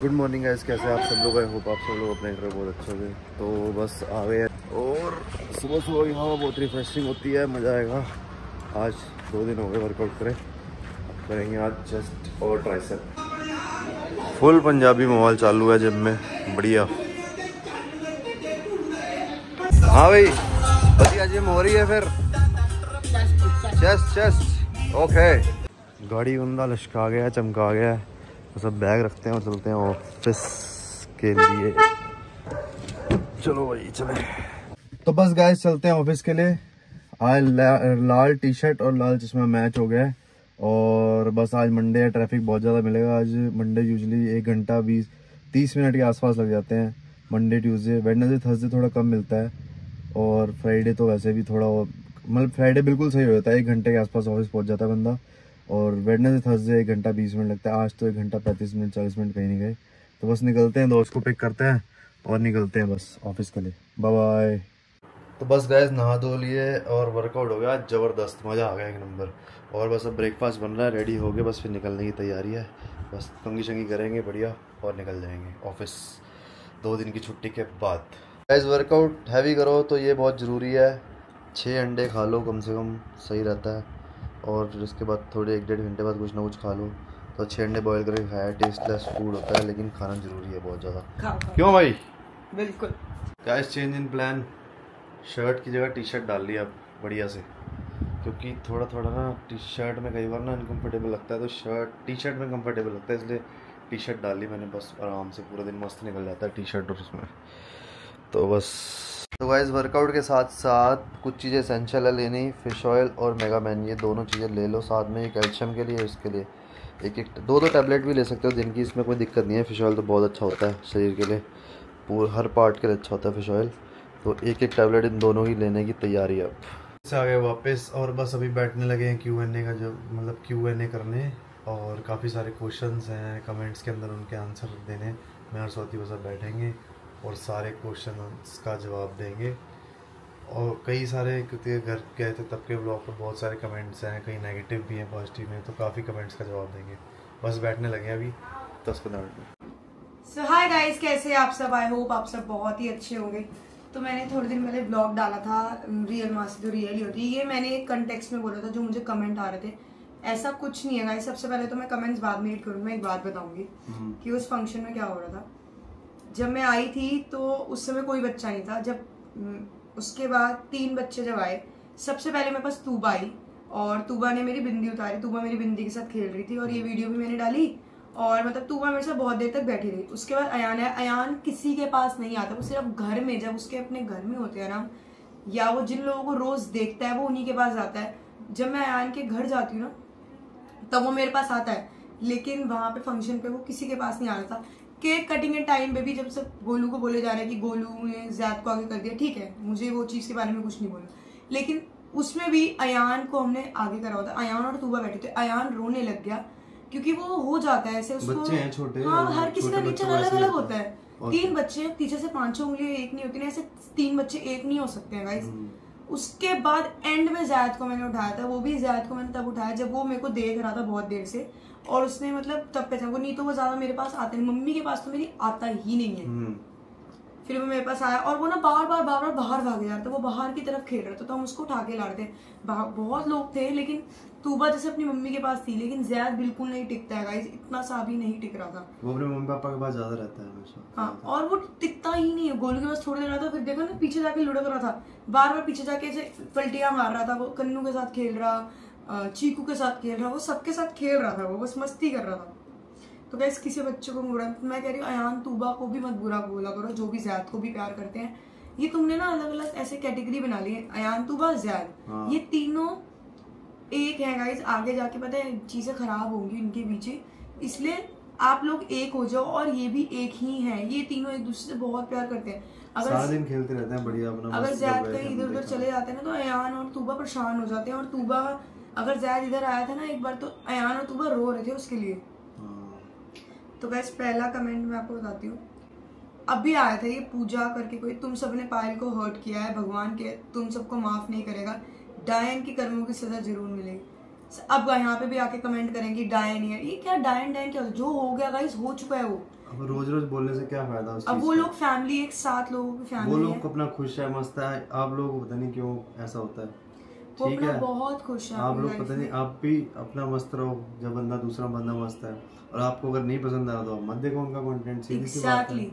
Good morning guys, कैसे आप सब लोग? आई होप आप सब लोग अपने घर बहुत अच्छे होंगे। तो बस आ गए और सुबह सुबह यहाँ बहुत रिफ्रेशिंग होती है, मज़ा आएगा। आज 2 दिन हो गए वर्कआउट करेंगे आज चेस्ट और ट्राइसेप। फुल पंजाबी माहौल चालू है जिम में, बढ़िया। हाँ भाई, बढ़िया जिम हो रही है फिर। Chest okay. गाड़ी उंदा लश्का गया, चमका गया है। तो सब बैग रखते हैं और चलते हैं ऑफिस के लिए। चलो भाई चले। तो बस गाइस चलते हैं ऑफिस के लिए। आज लाल टी शर्ट और लाल चश्मा मैच हो गया है। और बस आज मंडे है, ट्रैफिक बहुत ज़्यादा मिलेगा आज। मंडे यूजुअली 1 घंटा 20-30 मिनट के आसपास लग जाते हैं। मंडे ट्यूसडे वेडनेसडे थर्सडे थोड़ा कम मिलता है। और फ्राइडे तो वैसे भी थोड़ा, मतलब फ्राइडे बिल्कुल सही हो जाता है, 1 घंटे के आसपास ऑफिस पहुंच जाता है बंदा। और वेडनेसडे थर्सडे 1 घंटा 20 मिनट लगता है। आज तो 1 घंटा 35 मिनट 40 मिनट कहीं नहीं गए। तो बस निकलते हैं, दोस्त को पिक करते हैं और निकलते हैं बस ऑफिस के लिए। Bye bye. तो बस गैस नहा धो लिए और वर्कआउट हो गया ज़बरदस्त, मज़ा आ गया एक नंबर। और बस अब ब्रेकफास्ट बन रहा है, रेडी हो गए, बस फिर निकलने की तैयारी है। बस कंघी शंगी करेंगे बढ़िया और निकल जाएंगे ऑफिस 2 दिन की छुट्टी के बाद। गैस वर्कआउट हैवी करो तो ये बहुत ज़रूरी है। 6 अंडे खा लो कम से कम, सही रहता है। और उसके बाद थोड़े 1-1.5 घंटे बाद कुछ ना कुछ खा लो। तो 6 अंडे बॉईल करके खाया, टेस्टलेस फूड होता है लेकिन खाना ज़रूरी है बहुत ज़्यादा। क्यों भाई? बिल्कुल। Guys change in plan, shirt की जगह टी शर्ट डाल ली अब बढ़िया से, क्योंकि थोड़ा थोड़ा ना टी शर्ट में कई बार ना अनकम्फर्टेबल लगता है, तो टी शर्ट में कंफर्टेबल लगता है, इसलिए टी शर्ट डाल ली मैंने। बस आराम से पूरा दिन मस्त निकल जाता है टी शर्ट और उसमें। तो बस तो गाइस वर्कआउट के साथ साथ कुछ चीज़ें एसेंशियल है लेनी, फिश ऑयल और मेगामैन, ये दोनों चीज़ें ले लो साथ में। कैल्शियम के लिए, इसके लिए 1-2 टैबलेट भी ले सकते हो दिन की, इसमें कोई दिक्कत नहीं है। फिश ऑयल तो बहुत अच्छा होता है शरीर के लिए, पूरे हर पार्ट के लिए अच्छा होता है फिश ऑयल। तो 1-1 टैबलेट इन दोनों की लेने की तैयारी है। अब से आ गए वापस और बस अभी बैठने लगे हैं Q&A का, जो मतलब Q&A करने। और काफ़ी सारे क्वेश्चंस हैं कमेंट्स के अंदर, उनके आंसर देने। मैं और सौती बस बैठेंगे और सारे क्वेश्चंस का जवाब देंगे। और कई सारे, क्योंकि घर गए थे तब के ब्लॉग पर बहुत सारे कमेंट्स हैं, कई नेगेटिव भी हैं पॉजिटिव में, तो काफ़ी कमेंट्स का जवाब देंगे। बस बैठने लगे अभी 10-15 मिनट में। सो हाय गाइस, कैसे आप सब? आई होप आप सब बहुत ही अच्छे होंगे। तो मैंने थोड़े दिन पहले ब्लॉग डाला था, रियल मासी तो रियल ही होती है। ये मैंने एक कंटेक्स्ट में बोला था, जो मुझे कमेंट आ रहे थे। ऐसा कुछ नहीं है गाइस। सबसे पहले तो मैं कमेंट्स बाद में रीड करूँगी। मैं एक बात बताऊंगी कि उस फंक्शन में क्या हो रहा था। जब मैं आई थी तो उस समय कोई बच्चा नहीं था। जब उसके बाद 3 बच्चे जब आए, सबसे पहले मेरे पास तूबा आई और तूबा ने मेरी बिंदी उतारी। तूबा मेरी बिंदी के साथ खेल रही थी और ये वीडियो भी मैंने डाली। और मतलब तूबा मेरे साथ बहुत देर तक बैठी रही। उसके बाद अयान है। अयान किसी के पास नहीं आता, वो सिर्फ घर में, जब उसके अपने घर में होते हैं ना, या वो जिन लोगों को रोज देखता है वो उन्हीं के पास जाता है। जब मैं अयान के घर जाती हूँ ना, तब वो मेरे पास आता है, लेकिन वहां पे फंक्शन पे वो किसी के पास नहीं आ रहा था। केक कटिंग के टाइम पे भी जब सब गोलू को बोले जा रहे हैं कि गोलू ने ज़ैद को आगे कर दिया, ठीक है, मुझे वो चीज़ के बारे में कुछ नहीं बोला, लेकिन उसमें भी अयान को हमने आगे करा होता। अयान और तूबा बैठे थे, अयान रोने लग गया क्योंकि वो हो जाता है ऐसे। उसको बच्चे हैं छोटे, हाँ, हर किसी का नेचर अलग अलग होता है। 3 बच्चे पीछे से 5-6 उंगलियां एक नहीं होती ना, ऐसे 3 बच्चे एक नहीं हो सकते हैं गाइस। उसके बाद एंड में ज़ैद को मैंने उठाया था। वो भी ज़ैद को मैंने तब उठाया जब वो मेरे को देख रहा था बहुत देर से, और उसने मतलब तब पे था वो, नहीं तो वो ज्यादा मेरे पास आता नहीं। मम्मी के पास तो मेरी आता ही नहीं है। फिर वो मेरे पास आया और वो ना बार बार बाहर भागे जा रहा था। वो बाहर की तरफ खेल रहा था तो हम उसको उठा के ला रहे थे। बहुत लोग थे, लेकिन तूबा जैसे अपनी मम्मी के पास थी, लेकिन ज़ैद बिल्कुल नहीं टिकता है गाइस, इतना सा भी नहीं टिक रहा था। वो अपने मम्मी पापा के पास ज्यादा रहता है हमेशा। हाँ, और वो टिकता ही नहीं है। गोलू के पास थोड़ी देर रहा था, फिर देखो ना पीछे जाके लुढ़क रहा था, बार बार पीछे जाके ऐसे पलटियां मार रहा था। वो कन्नू के साथ खेल रहा, चीकू के साथ खेल रहा, वो सबके साथ खेल रहा था, वो बस मस्ती कर रहा था। तो गैस किसी बच्चे को बुरा, मैं कह रही हूँ अयान तूबा को भी मत बुरा बोला करो, जो भी ज़ैद को भी प्यार करते हैं। ये तुमने ना अलग अलग ऐसे कैटेगरी बना ली है, अयान तूबा ज़ैद। हाँ। ये तीनों एक है गाइस। आगे जाके पता है चीजें खराब होंगी इनके पीछे, इसलिए आप लोग एक हो जाओ। और ये भी एक ही है, ये तीनों एक दूसरे से बहुत प्यार करते हैं। अगर सारा दिन खेलते रहते हैं बढ़िया अपना। अगर ज़ैद कहीं इधर उधर चले जाते हैं ना, तो अयान और तूबा परेशान हो जाते हैं। और तूबा, अगर ज़ैद इधर आया था ना एक बार, तो अयान और तूबा रो रहे थे उसके लिए। तो गैस पहला कमेंट मैं आपको बताती हूँ, अभी आया था ये पूजा करके कोई, तुम सबने पायल को हर्ट किया है, भगवान के तुम सबको माफ नहीं करेगा, डायन की कर्मों की सजा जरूर मिलेगी। अब यहाँ पे भी आके कमेंट करेंगे डायन है। ये क्या डायन क्या, जो हो गया गाइस हो चुका है। वो अब रोज रोज बोलने से क्या फायदा उस अब चीज वो का? लोग फैमिली, एक 7 लोगों की वो फैमिली लोग है, अपना खुश है, मस्त है, आप लोगों को पता नहीं क्यों ऐसा होता है। वो ठीक अपना है, बहुत खुश है आप अपनी लोग लाइफ पता नहीं, में। आप भी अपना मस्त रहो, जब बंदा दूसरा बंदा मस्त है, और आपको अगर नहीं पसंद आ रहा तो आप मत देखो उनका कंटेंट, सीधी सी बात है। एग्जैक्टली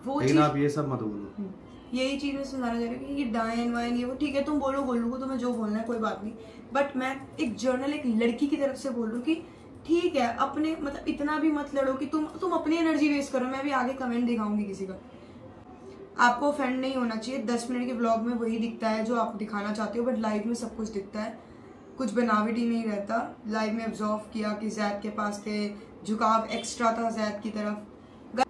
वो लेकिन चीज, आप ये सब मत बोलो। यही चीज मैं समझाना चाह रही हूँ कि ये डायन वाइन ये वो ठीक है, तुम बोलो गोलू को, तुम्हें जो बोलना है कोई बात नहीं, बट मैं एक जर्नल, एक लड़की की तरफ से बोल रही हूँ कि ठीक है, अपने मतलब इतना भी मत लड़ो कि तुम अपनी एनर्जी वेस्ट करो। मैं भी आगे कमेंट दिखाऊंगी किसी का, आपको ऑफेंड नहीं होना चाहिए। 10 मिनट के ब्लॉग में वही दिखता है जो आप दिखाना चाहते हो, बट लाइव में सब कुछ दिखता है, कुछ बनावटी नहीं रहता। लाइव में ऑब्जर्व किया कि जैद के पास थे, झुकाव एक्स्ट्रा था जैद की तरफ।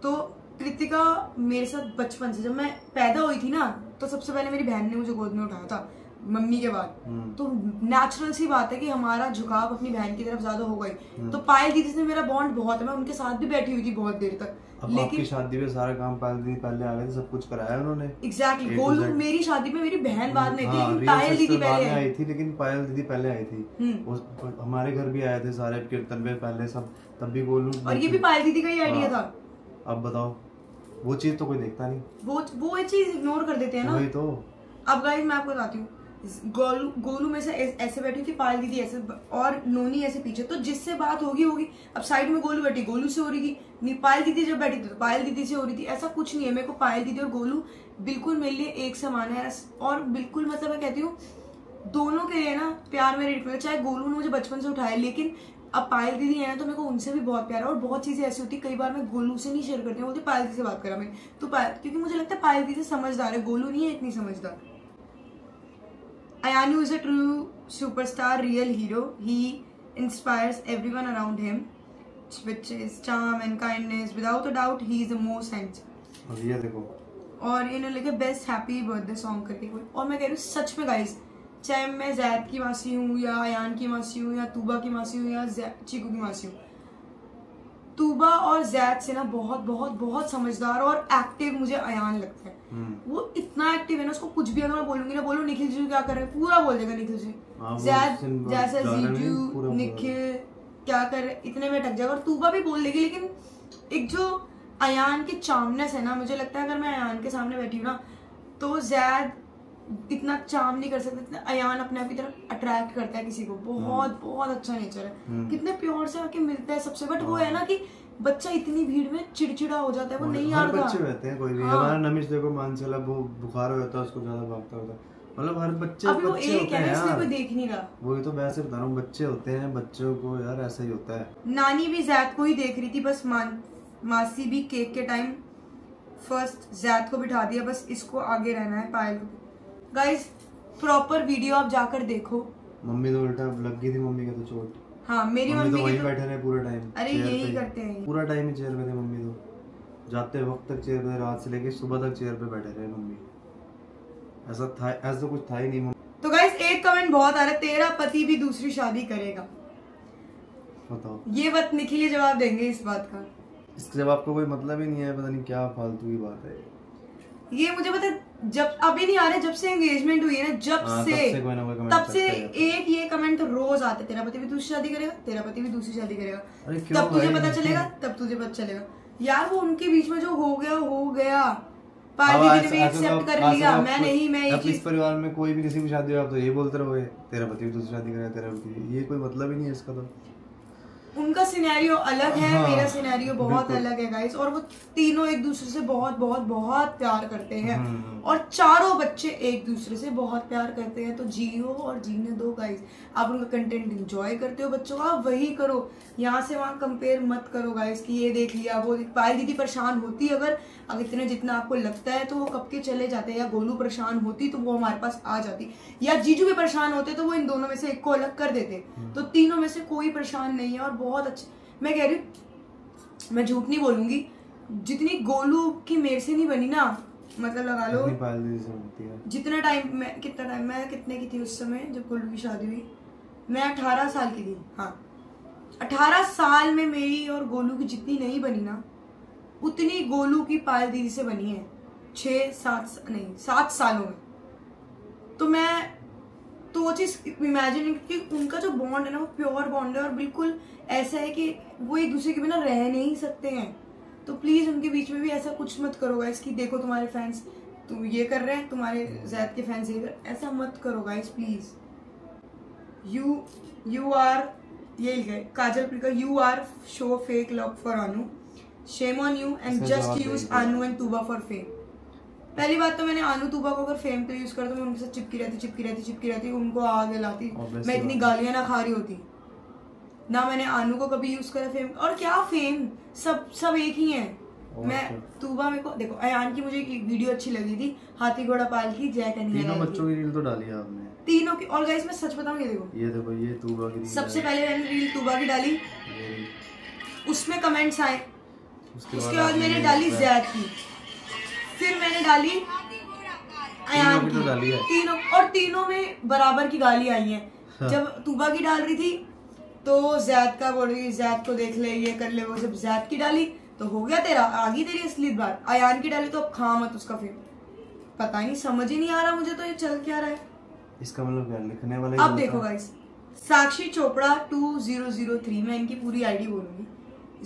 तो कृतिका मेरे साथ बचपन से, जब मैं पैदा हुई थी ना, तो सबसे पहले मेरी बहन ने मुझे गोद में उठाया था मम्मी के बाद। तो नेचुरल सी बात है कि हमारा झुकाव अपनी बहन की तरफ ज्यादा हो गई। तो पायल दीदी से मेरा बॉन्ड बहुत है, मैं उनके साथ भी बैठी हुई थी बहुत देर तक। अब आपकी शादी में सारा काम पायल दीदी पहले आ गए थे, सब कुछ कराया उन्होंने। एग्जैक्टली, गोलू मेरी शादी में मेरी बहन बाद में थी, हाँ, लेकिन पायल दीदी पहले आई थी, लेकिन पायल दीदी पहले आई थी। हमारे घर भी आए थे सारे कीर्तन में पहले सब, तब भी गोलू, और ये भी पायल दीदी का ही आइडिया था। अब बताओ, वो चीज तो कोई देखता नहीं, वो ये चीज इग्नोर कर देते हैं ना। वही तो। अब गाइस मैं आपको बताती हूँ, गोलू में से ऐसे बैठी थी, पायल दीदी ऐसे और नोनी ऐसे पीछे, तो जिससे बात होगी। अब साइड में गोलू बैठी, गोलू से हो रही थी, पायल दीदी जब बैठी थी तो पायल दीदी से हो रही थी। ऐसा कुछ नहीं है, मेरे को पायल दीदी और गोलू बिल्कुल मेरे लिए एक समान है, और बिल्कुल मतलब मैं कहती हूँ दोनों के लिए ना प्यार मेरे इक्वल है। चाहे गोलू ने मुझे बचपन से उठाया, लेकिन अब पायल दीदी है ना, तो मेरे को उनसे भी बहुत प्यार है। और बहुत चीजें ऐसी होती, कई बार मैं गोलू से नहीं शेयर करती हूँ, बोलती पायल दीदी से बात करा मैं तो क्योंकि मुझे लगता है पायल दीदी समझदार है, गोलू नहीं है इतनी समझदार। Ayanu is a true superstar, real hero. He inspires everyone around him, which is charm and kindness. Without a doubt, he is the most handsome. और ये देखो, और इन्होंने लिखा बेस्ट हैप्पी बर्थडे सॉन्ग करके कोई। और मैं कह रही हूँ सच में गाइस, चाहे मैं जैद की मासी हूँ या अयान की मासी हूँ या तूबा की मासी हूँ या चीकू की मासी हूँ, तूबा और जैद से ना बहुत बहुत बहुत समझदार और एक्टिव मुझे अयान लगता है। वो इतना एक्टिव है ना, उसको कुछ भी अगर मैं बोलूंगी ना, बोलो निखिल जी क्या कर रहे हैं, पूरा बोल देगा निखिल जी। जैद जैसे जीजू निखिल क्या कर रहे, इतने में टक जाएगा। और तूबा भी बोल देगी, लेकिन एक जो अयान की चार्मनेस है ना, मुझे लगता है अगर मैं अयान के सामने बैठी हूँ ना, तो जैद इतना चार्म नहीं कर सकता इतना अयान अपने आप की तरफ अट्रैक्ट करता है किसी को। बहुत बहुत अच्छा नेचर है, कितने प्योर से आके मिलता है सबसे। बट वो है ना कि बच्चा इतनी भीड़ में चिड़चिड़ा हो जाता है, वो नहीं आता। हर बच्चे रहते हैं, कोई भी। हमारा नमिश देखो, मानसिला वो बुखार हो जाता है, उसको ज्यादा भागता होता है, मतलब हर बच्चे अभी वो बच्चे एक होते है हैं ना, इसलिए यार। कोई देख नहीं रहा। वही तो मैं से बता रहा हूँ, बच्चे होते हैं, बच्चों को यार ऐसा ही होता है। नानी भी जैद को ही देख रही थी, बस मासी भी केक के टाइम फर्स्ट जैद को बिठा दिया, बस इसको आगे रहना है पायल को। गाइस प्रॉपर वीडियो आप जाकर देखो। मम्मी तो उल्टा लग गई थी, मम्मी का तो चोट। हाँ मेरी मम्मी तो वहीं बैठे रहे पूरा टाइम। अरे यही करते हैं, पूरा टाइम ही चेयर पे थे मम्मी, तो जाते वक्त तक चेयर पे, रात से लेके सुबह तक चेयर पे बैठे रहे मम्मी। ऐसा कुछ था ही नहीं। तो गाइस एक कमेंट बहुत आ रहा है, तेरा पति भी दूसरी शादी करेगा। बताओ, ये बात निखिल जवाब देंगे इस बात का। इसका जवाब का कोई मतलब ही नहीं है, पता नहीं क्या फालतू की बात है ये। मुझे पता जब अभी नहीं आ रहे, जब से एंगेजमेंट हुई है ना, तब से एक ये कमेंट रोज आते, तेरा पति भी दूसरी शादी करेगा, तेरा पति भी दूसरी शादी करेगा। तब तुझे पता चलेगा, तब तुझे पता चलेगा। यार वो उनके बीच में जो हो गया पायल दीदी ने भी एक्सेप्ट कर लिया, मैं नहीं। मैं इस परिवार में कोई भी किसी की शादी हो, आप तो ये बोलते रहोगे तेरा पति भी दूसरी शादी करेगा, तेरा पति, ये कोई मतलब ही नहीं है इसका। तो उनका सिनेरियो अलग है, हाँ, मेरा सिनेरियो बहुत अलग है गाइस। और वो तीनों एक दूसरे से बहुत बहुत बहुत प्यार करते हैं, और चारों बच्चे एक दूसरे से बहुत प्यार करते हैं। तो जियो और जीने दो गाइस। आप उनका कंटेंट एंजॉय करते हो बच्चों का, वही करो, यहाँ से वहाँ कंपेयर मत करो गाइस कि ये देख लिया वो। पायल दीदी परेशान होती अगर इतने जितना आपको लगता है तो वो कब के चले जाते, या गोलू परेशान होती तो वो हमारे पास आ जाती, या जीजू भी परेशान होते तो वो इन दोनों में से एक को अलग कर देते। तो तीनों में से कोई परेशान नहीं है, और बहुत अच्छे। मैं कह रही हूँ, मैं झूठ नहीं बोलूंगी, जितनी गोलू की मेरे से नहीं बनी ना, मतलब लगा लो जितना टाइम मैं कितने की थी उस समय जब गोलू की शादी हुई, मैं 18 साल की थी। हाँ 18 साल में मेरी और गोलू की जितनी नहीं बनी ना, उतनी गोलू की पायल दीदी से बनी है 7 सालों में। तो मैं तो वो चीज इमेजिन कि उनका जो बॉन्ड है ना, वो प्योर बॉन्ड है, और बिल्कुल ऐसा है कि वो एक दूसरे के बिना रह नहीं सकते हैं। तो प्लीज उनके बीच में भी ऐसा कुछ मत करो गाइस कि देखो तुम्हारे फैंस तुम ये कर रहे हैं, तुम्हारे ज़ैद के फैंस ये कर, ऐसा मत करो गाइस प्लीज। यू आर, ये लिखा है काजल प्रिका, you are show fake love for Anu, shame on you and just use Anu and Tuba for fame. पहली बात तो मैंने अनु तूबा को अगर फेम पे यूज करता, मैं उनके साथ चिपकी रहती, उनको आगे लाती, मैं इतनी गालियां ना खा रही होती ना। मैंने अनु को कभी यूज करा फेम, और क्या फेम, सब एक ही है। मैं तूबा, मेरे को देखो अयान की मुझे एक वीडियो अच्छी लगी थी, हाथी घोड़ा पाल की, जय कन्हैया, तीनों बच्चों की रील तो डाली है आपने, तीनों की। और गाइस मैं सच बताऊं, ये देखो ये तूबा की रील, सबसे पहले मैंने रील तूबा की डाली, उसमें कमेंट्स आए, उसके बाद मैंने डाली ज़ैद की, फिर मैंने डाली अयान की, तीनों, और तीनों में बराबर की गाली आई है। हाँ। जब तूबा की डाल रही थी तो ज़ैद का बोल रही, ज़ैद को देख ले, ये कर ले वो, जब ज़ैद की डाली तो हो गया तेरा, आगी तेरी असली बात। अयान की डाली तो अब खा मत उसका, फिर पता नहीं, समझ ही नहीं आ रहा मुझे तो ये चल क्या रहा है इसका, मतलब क्या लिखने वाले। अब देखो गाइस, साक्षी चोपड़ा 2003, मैं इनकी पूरी आईडी बोलूंगी।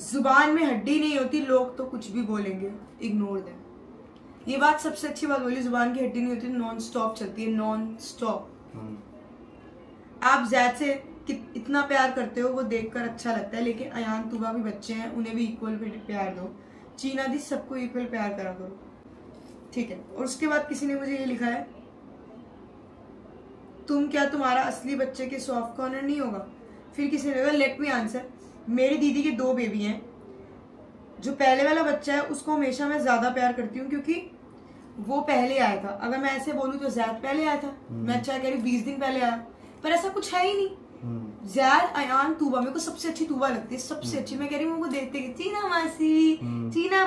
जुबान में हड्डी नहीं होती, लोग तो कुछ भी बोलेंगे, इग्नोर देम। ये बात सबसे अच्छी बात बोली, जुबान की हड्डी नहीं होती, नॉन स्टॉप चलती है, नॉन स्टॉप। आप ज़ैद से इतना प्यार करते हो वो देखकर अच्छा लगता है, लेकिन अयान तूबा भी बच्चे हैं, उन्हें भी इक्वल प्यार दो। चीना दी सबको इक्वल प्यार करा करो, ठीक है। और उसके बाद किसी ने मुझे ये लिखा है, तुम क्या तुम्हारा असली बच्चे के सॉफ्ट कॉर्नर नहीं होगा। फिर किसी ने लिखा, लेट मी आंसर, मेरी दीदी के 2 बेबी हैं, जो पहले वाला बच्चा है उसको हमेशा मैं ज्यादा प्यार करती हूँ क्योंकि वो पहले आया था। अगर मैं ऐसे बोलूँ तो ज़ैद पहले आया था, मैं अच्छा कह रही 20 दिन पहले आया, पर ऐसा कुछ है ही नहीं। ज़ैद, अयान, तूबा, मेरे को सबसे अच्छी तूबा लगती है, सबसे अच्छी। मैं कह रही हूँ वो देखते कि चीना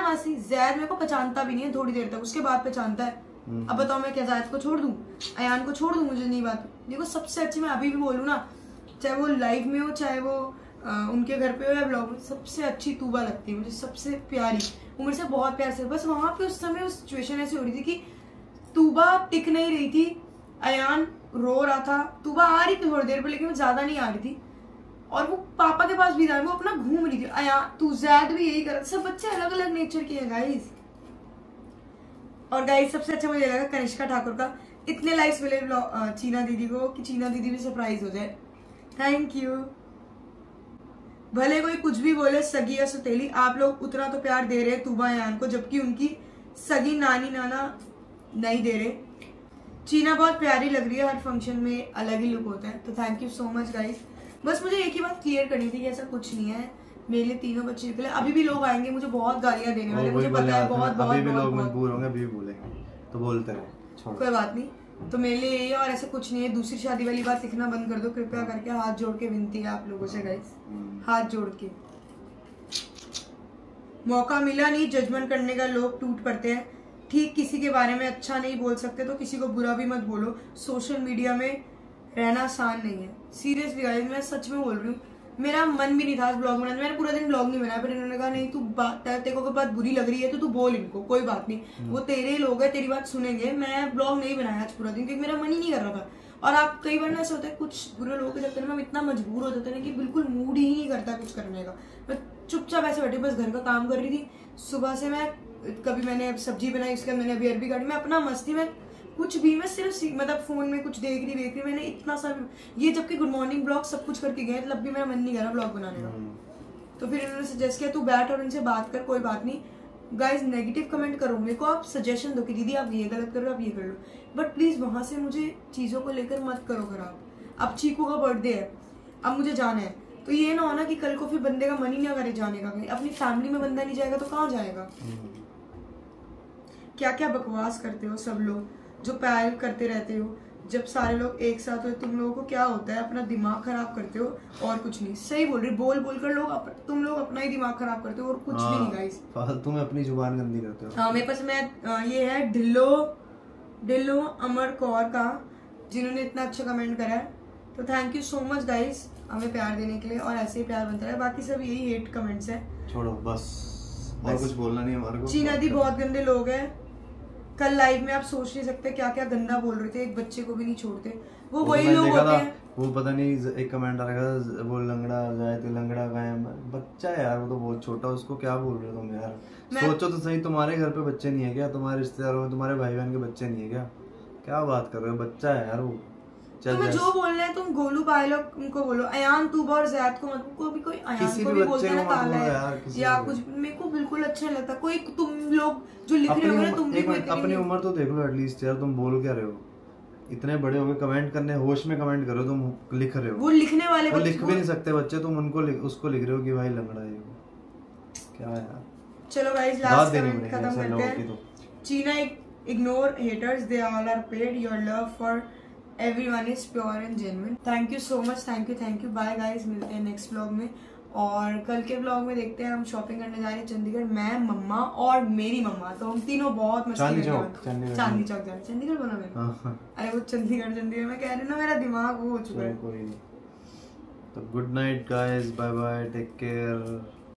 मासी। ज़ैद मेरे को पहचानता भी नहीं है थोड़ी देर तक, उसके बाद पहचानता है। अब बताओ मैं क्या ज़ैद को छोड़ दूं, अयान को छोड़ दूं, मुझे नहीं बात। देखो सबसे अच्छी, मैं अभी भी बोलूँ ना, चाहे वो लाइव में हो, चाहे वो उनके घर पे हो या ब्लॉग में, सबसे अच्छी तूबा लगती है मुझे, सबसे प्यारी। वो मेरे से बहुत प्यार से, बस वहां पे उस समय उस सिचुएशन ऐसी हो रही थी कि तूबा टिक नहीं रही थी, अयान रो रहा था, तूबा आ रही थी थोड़ी देर पे, लेकिन वो ज्यादा नहीं आ रही थी, और वो पापा के पास भी था, वो अपना घूम रही थी। अयान, तू ज़ैद भी यही कर रहा था, सब बच्चे अलग अलग नेचर के हैं गाइस। और गाइस सबसे अच्छा मुझे लगा कनिष्का ठाकुर का, इतने लाइक्स मिले चीना दीदी को कि चीना दीदी भी सरप्राइज हो जाए। Thank you. भले कोई कुछ भी बोले, सगी या सुतेली, आप लोग उतना तो प्यार दे रहे हैं तूबा अयान को, जबकि उनकी सगी नानी नाना नहीं दे रहे। चीना बहुत प्यारी लग रही है, हर फंक्शन में अलग ही लुक होता है। तो thank you so much guys. बस मुझे एक ही बात क्लियर करनी थी कि ऐसा कुछ नहीं है, मेरे लिए तीनों बच्चे निकले। अभी भी लोग आएंगे मुझे बहुत गालियां देने वाले, मुझे पता है, बहुत अभी भी लोग मजबूर होंगे, अभी भी बोलेंगे, तो बोलते रहे, कोई बात नहीं। तो मेरे लिए ये, और ऐसा कुछ नहीं है। दूसरी शादी वाली बात लिखना बंद कर दो कृपया करके, हाथ जोड़ के विनती है आप लोगों से गाइस, हाथ जोड़ के। मौका मिला नहीं जजमेंट करने का, लोग टूट पड़ते हैं। ठीक किसी के बारे में अच्छा नहीं बोल सकते तो किसी को बुरा भी मत बोलो। सोशल मीडिया में रहना आसान नहीं है, सीरियसली गाइस, मैं सच में बोल रही हूँ। मेरा मन भी नहीं था ब्लॉग बनाने, मैंने पूरा दिन ब्लॉग नहीं बनाया, पर इन्होंने कहा नहीं तू तेरे को बात बुरी लग रही है तो तू बोल इनको, कोई बात नहीं, वो तेरे लोग हैं, तेरी बात सुनेंगे। मैं ब्लॉग नहीं बनाया आज पूरा दिन क्योंकि मेरा मन ही नहीं कर रहा था। और आप कई बार ना ऐसा होता है, कुछ बुरे लोगों के चक्कर में हम इतना मजबूर हो जाते हैं कि बिल्कुल मूड ही नहीं करता कुछ करने का। मैं चुपचाप ऐसे बैठी बस घर का काम कर रही थी सुबह से। मैं कभी मैंने सब्जी बनाई, उसके बाद मैंने अभी अरबी काटी, मैं अपना मस्ती में कुछ भी, मैं सिर्फ मतलब फोन में कुछ देख रही, मैंने इतना सा ये, जबकि गुड मॉर्निंग ब्लॉग सब कुछ करके गए, तब भी मेरा मन नहीं कर रहा ब्लॉग बनाने का। तो फिर इन्होंने सजेस्ट किया तू बैठ और इनसे बात कर, कोई बात नहीं। गाइज नेगेटिव कमेंट करो, मेरे को आप सजेशन दो कि दीदी आप ये गलत करो, आप ये कर लो, बट प्लीज वहां से मुझे चीजों को लेकर मत करो खराब। अब चीकू का बर्थडे है, अब मुझे जाना है, तो ये ना होना कि कल को फिर बंदे का मन ही ना करे जाने का। अपनी फैमिली में बंदा नहीं जाएगा तो कहाँ जाएगा। क्या क्या बकवास करते हो सब लोग, जो प्यार करते रहते हो, जब सारे लोग एक साथ हो तुम लोगों को क्या होता है, अपना दिमाग खराब करते हो और कुछ नहीं। सही बोल रही, बोल बोल कर लोग तुम लोग अपना ही दिमाग खराब करते हो और कुछ भी नहीं गाइस, फालतू में अपनी जुबान गंदी करते हो। हाँ, मेरे पास मैं ये है ढिल्लो अमर कौर का, जिन्होंने इतना अच्छा कमेंट करा है। तो thank you so much guys हमें प्यार देने के लिए, और ऐसे ही प्यार बनता है। बाकी सब यही हेट कमेंट्स है, छोड़ो बस, और कुछ बोलना नहीं हमारे को। चीना दी बहुत गंदे लोग हैं, कल लाइव में आप सोच नहीं सकते क्या क्या गंदा बोल रहे थे, एक बच्चे को भी नहीं छोड़ते। वो वही लोग होते हैं, वो पता नहीं एक कमेंट आ रहा वो लंगड़ा आ जाए तो लंगड़ा कायम बच्चा है यार, वो तो बहुत छोटा, उसको क्या बोल रहे हो तुम यार? सोचो तो सही, तुम्हारे घर पे बच्चे नहीं है क्या? तुम्हारे रिश्तेदारों में तुम्हारे भाई बहन के बच्चे नहीं है क्या? क्या बात कर रहे हो? बच्चा है यार वो। तुम्हें जो बोलना है तुम गोलू पायलो उनको बोलो, अयान तूबा और जैद को मत, को भी कोई अयान को भी बोलते हैं ना काला है या कुछ, मेरे को बिल्कुल अच्छा नहीं लगता। कोई तुम लोग जो लिख रहे हो ना, तुम भी अपनी उम्र तो देख लो एटलीस्ट यार, तुम बोल क्या रहे हो? इतने बड़े हो गए, कमेंट करने होश में कमेंट करो, तुम लिख रहे हो। वो लिखने वाले वो लिख भी नहीं सकते बच्चे, तुम उनको उसको लिख रहे हो कि भाई लंगड़ा है वो। क्या यार। चलो गाइस लास्ट कमेंट खत्म करते हैं। Cheena ignore haters, they all are paid, your love for everyone is pure and genuine. Thank you so much, thank you. Bye guys, मिलते हैं नेक्स्ट व्लॉग में। और कल के व्लॉग में देखते हैं हम शॉपिंग करने जा रहे हैं चंडीगढ़, मैं, मम्मा और मेरी मम्मा। तो हम तीनों बहुत मस्ती चांदनी चौक जा रहे हैं। चंडीगढ़ बना मेरा। अरे वो चंडीगढ़ मैं कह रही हूँ ना, मेरा दिमाग वो हो चुका है। तो good night guys, bye bye, take care.